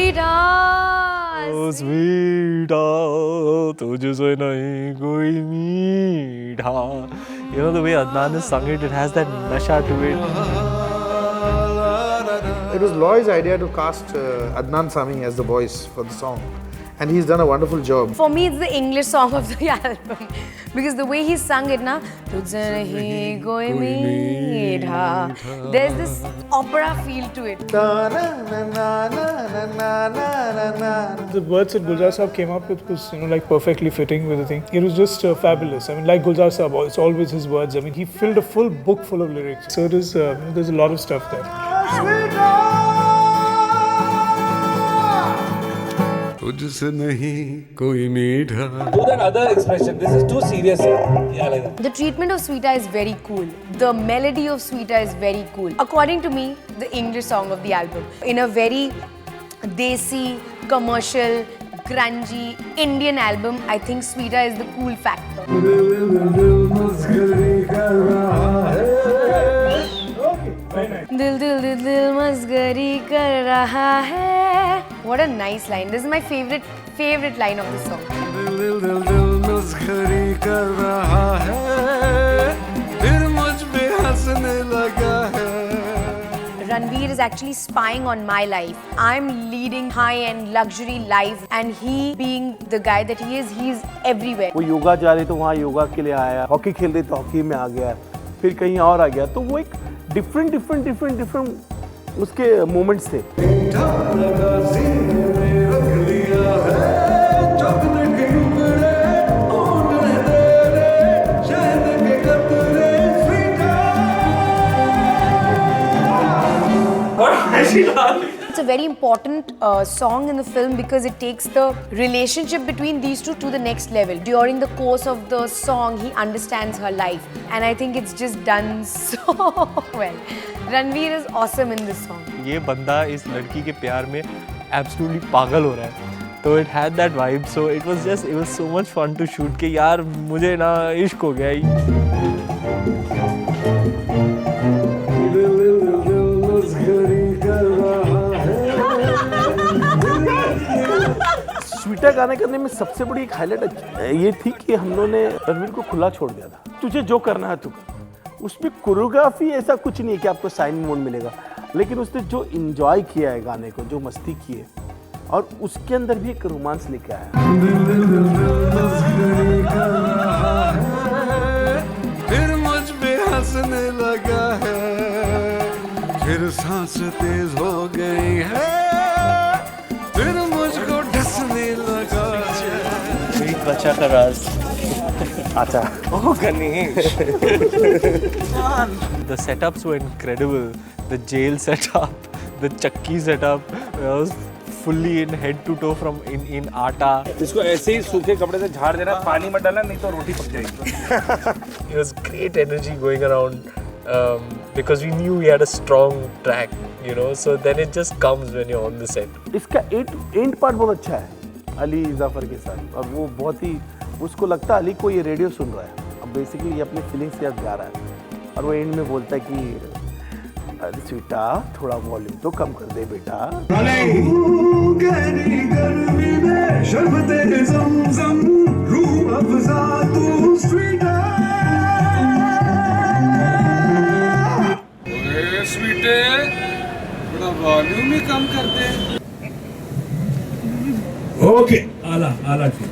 sweetheart. Oh, sweetheart, तुझसे नहीं कोई मीठा. You know the way Adnan has sung it, it has that nasha to it. It was Loy's idea to cast Adnan Sami as the voice for the song, and he's done a wonderful job. For me, it's the English song of the album because the way he sung it, na, तुझसे नहीं कोई मीठा. There's this opera feel to it. The words that Gulzar Saab came up with was, like perfectly fitting with the thing. It was just fabulous. I mean, like Gulzar Saab, it's always his words. I mean, he filled a full book full of lyrics. So it is, there's a lot of stuff there. तुझसे नहीं कोई मीठा. Do that other expression. This is too serious. Yeah, like that. The treatment of Sweeta is very cool. The melody of Sweeta is very cool. According to me, the English song of the album. In a very desi, commercial, grungy Indian album, I think Sweeta is the cool factor. Dil dil dil dil masgari kar raha hai. What a nice line. This is my favorite line of the song. दिल दिल दिल दिल मस्करी कर रहा है, फिर मुझ पे हंसने लगा है. Ranveer is actually spying on my life. I'm leading high-end luxury life and he being the guy that he is, he's everywhere. वो योगा जा रही तो वहाँ योगा के लिए आया, हॉकी खेल रही तो हॉकी में आ गया, फिर कहीं और आ गया. तो वो एक डिफरेंट उसके मोमेंट्स थे. It's a very important song in the film because it takes the relationship between these two to the next level. During the course of the song, he understands her life and I think it's just done so well. Ranveer is awesome in this song. ये बंदा इस लड़की के प्यार में absolutely पागल हो रहा है. तो it had that vibe. So it was so much fun to shoot कि यार मुझे ना इश्क हो गया. स्वीटा गाने करने में सबसे बड़ी एक हाईलाइट ये थी कि हम लोगों ने रणवीर को खुला छोड़ दिया था. तुझे जो करना है तू कर. उसमें कोरियोग्राफी ऐसा कुछ नहीं है कि आपको साइन मोड मिलेगा, लेकिन उसने जो एंजॉय किया है गाने को, जो मस्ती की है, और उसके अंदर भी एक रोमांस लेके आया. फिर मुझ पे हंसने लगा है, फिर सांस तेज हो गई है, फिर मुझको डसने लगा है. मेरी त्वचा का राज. अच्छा. Oh, Ganesh. The setups were incredible. The jail setup, the chakki setup, was fully in head to toe from in aata. इसको ऐसे ही सूखे कपड़े से झाड़ देना, पानी मत डालना, नहीं तो रोटी पक जाएगी. It was great energy going around because we knew we had a strong track, so then it just comes when you're on the set. इसका एंड पार्ट बहुत अच्छा है अली जाफर के साथ, और वो बहुत ही उसको लगता है अली को ये रेडियो सुन रहा है. अब बेसिकली ये अपनी फीलिंग्स के साथ गा रहा है, और वो एंड में बोलता है कि अरे स्वीटा थोड़ा वॉल्यूम तो कम कर दे बेटा. स्वीटे थोड़ा वॉल्यूम ही कम कर दे. ओके, आला ठीक.